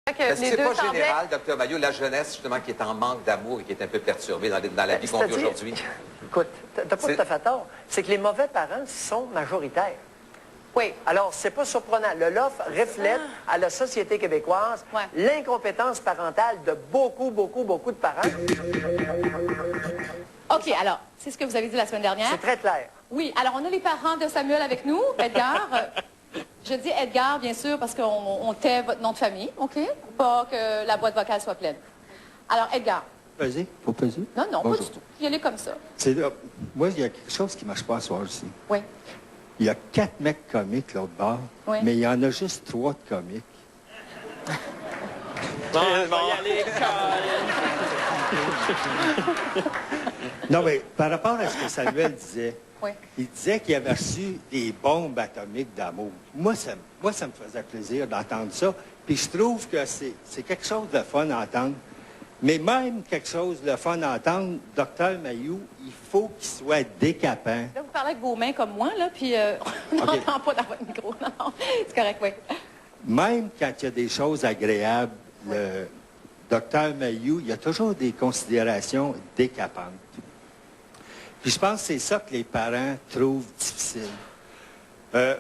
Est-ce que les c'est deux pas semblaient... général, Dr. Maillot, la jeunesse, justement, qui est en manque d'amour et qui est un peu perturbée dans la vie qu'on vit aujourd'hui? Écoute, t'as pas tout à fait tort. C'est que les mauvais parents sont majoritaires. Oui. Alors, c'est pas surprenant. Le LOF reflète à la société québécoise l'incompétence parentale de beaucoup de parents. OK, alors, c'est ce que vous avez dit la semaine dernière. C'est très clair. Oui, alors on a les parents de Samuel avec nous. Edgar, je dis Edgar, bien sûr, parce qu'on tait votre nom de famille, OK? Pas que la boîte vocale soit pleine. Alors, Edgar. Peser? Faut peser? Non, non, Bonjour. pas du tout. Y aller comme ça. Moi, il y a quelque chose qui ne marche pas à soir aussi. Oui. Il y a 4 mecs comiques l'autre bord, mais il y en a juste 3 de comiques. Bon, je vais y aller, Non, mais par rapport à ce que Samuel disait, oui. Il disait qu'il avait reçu des bombes atomiques d'amour. Moi, ça me faisait plaisir d'entendre ça. Puis je trouve que c'est quelque chose de fun à entendre. Mais même quelque chose de fun à entendre, Dr. Mailloux, il faut qu'il soit décapant. Là, vous parlez avec vos mains comme moi, là, puis on n'entend pas dans votre micro. Non, non, c'est correct, oui. Même quand il y a des choses agréables, le Dr. Mailloux, il y a toujours des considérations décapantes. Puis je pense que c'est ça que les parents trouvent difficile.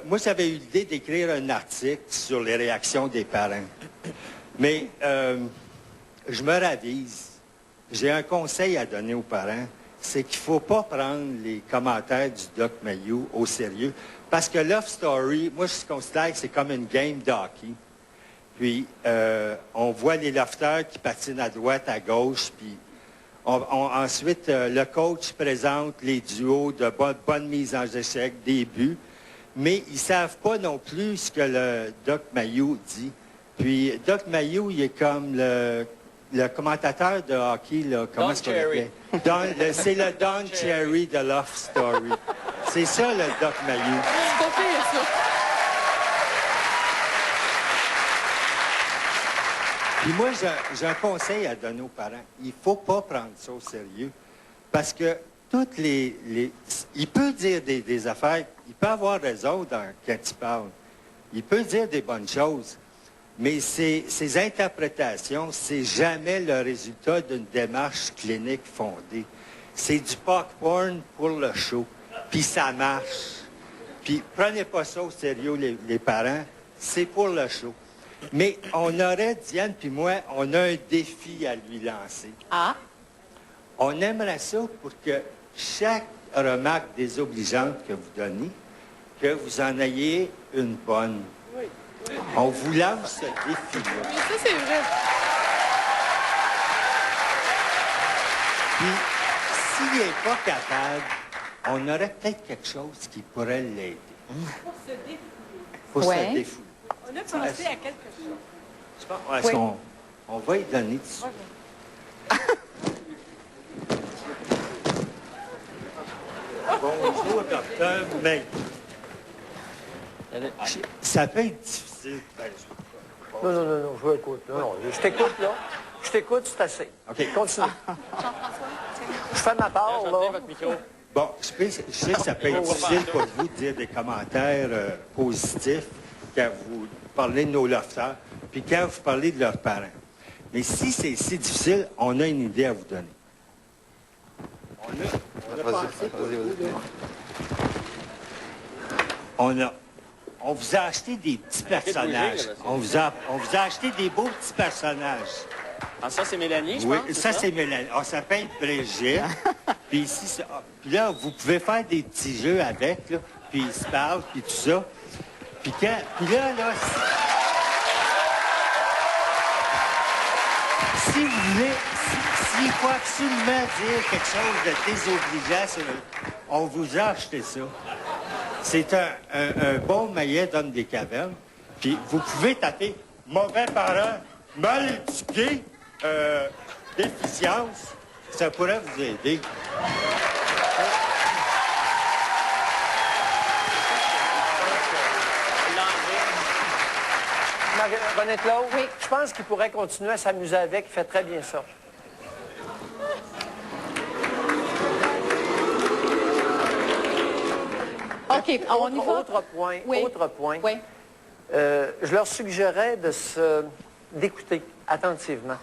Moi, j'avais eu l'idée d'écrire un article sur les réactions des parents. Mais je me ravise. J'ai un conseil à donner aux parents, c'est qu'il ne faut pas prendre les commentaires du Doc Mailloux au sérieux. Parce que Love Story, moi, je considère que c'est comme une game de hockey. Puis, on voit les lofters qui patinent à droite, à gauche, puis ensuite, le coach présente les duos de bonne mise en échec, des buts, mais ils ne savent pas non plus ce que le Doc Mailloux dit. Puis, Doc Mailloux, il est comme le commentateur de hockey, là, comment est-ce qu'on l'appelait? C'est le Don Cherry de Love Story. C'est ça, le Doc Mailloux. C'est pas pire, ça. Puis moi, j'ai un conseil à donner aux parents. Il ne faut pas prendre ça au sérieux. Parce que toutes il peut dire des affaires, il peut avoir raison quand il parle. Il peut dire des bonnes choses. Mais ces interprétations, c'est jamais le résultat d'une démarche clinique fondée. C'est du popcorn pour le show. Puis ça marche. Puis prenez pas ça au sérieux, les parents. C'est pour le show. Mais on aurait, Diane puis moi, on a un défi à lui lancer. Ah? On aimerait ça pour que chaque remarque désobligeante que vous donnez, que vous en ayez une bonne. Oui. On vous lance ce défi-là. Oui, ça, c'est vrai. Puis, s'il n'est pas capable, on aurait peut-être quelque chose qui pourrait l'aider. Pour se défouler. Pour se défouler. On a pensé à quelque chose. Est-ce qu'on va y donner tout de suite? Bonjour, docteur. Mais ça peut être difficile. Non, je écoute. Non, je t'écoute, là. Je t'écoute, c'est assez. OK. Continue. Je fais ma part, là. Bon, je sais que ça peut être difficile pour vous de dire des commentaires positifs quand vous parlez de nos lofters, puis quand vous parlez de leurs parents. Mais si c'est si difficile, on a une idée à vous donner. On vous a acheté des petits personnages. On vous a acheté des beaux petits personnages. Ah, ça, c'est Mélanie, je Oui, pense, ça, c'est Mélanie. On s'appelle Brigitte. Puis ici, puis là, vous pouvez faire des petits jeux avec, là, puis ils se parlent, puis tout ça. Puis là, si vous voulez, s'il faut absolument dire quelque chose de désobligeant, on vous a acheté ça. C'est un bon maillet d'homme des cavernes. Puis vous pouvez taper « mauvais parent, mal éduqué, déficience ». Ça pourrait vous aider. René-Claude, oui. Je pense qu'il pourrait continuer à s'amuser avec. Il fait très bien ça. OK, on y va. Autre point. Oui. Autre point. Oui. Je leur suggérais de se d'écouter attentivement.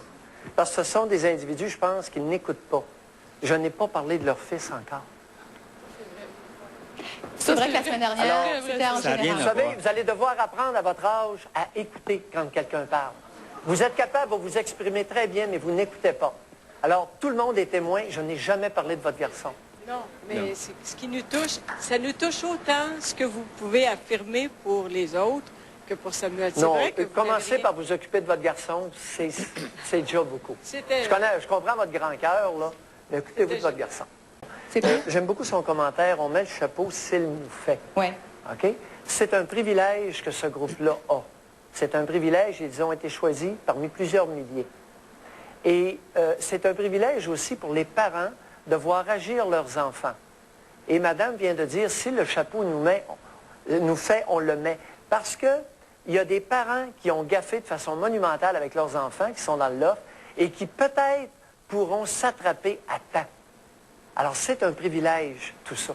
Parce que ce sont des individus, je pense, qui n'écoutent pas. Je n'ai pas parlé de leur fils encore. C'est vrai que la semaine dernière, Alors, c'était en ça a rien général. Vous savez, vous allez devoir apprendre à votre âge à écouter quand quelqu'un parle. Vous êtes capable de vous exprimer très bien, mais vous n'écoutez pas. Alors, tout le monde est témoin. Je n'ai jamais parlé de votre garçon. Non, mais ce qui nous touche, ça nous touche autant ce que vous pouvez affirmer pour les autres que pour Samuel. C'est Non, vrai que vous commencez n'avez par vous occuper de votre garçon, c'est déjà beaucoup. C'était- Je comprends votre grand cœur, là, mais occupez-vous de votre garçon. C'est tout? J'aime beaucoup son commentaire. On met le chapeau s'il nous fait. Oui. OK? C'est un privilège que ce groupe-là a. C'est un privilège, ils ont été choisis parmi plusieurs milliers. Et c'est un privilège aussi pour les parents de voir agir leurs enfants. Et Madame vient de dire, si le chapeau nous fait, on le met. Parce que il y a des parents qui ont gaffé de façon monumentale avec leurs enfants, qui sont dans le loft, et qui peut-être pourront s'attraper à temps. Alors c'est un privilège, tout ça.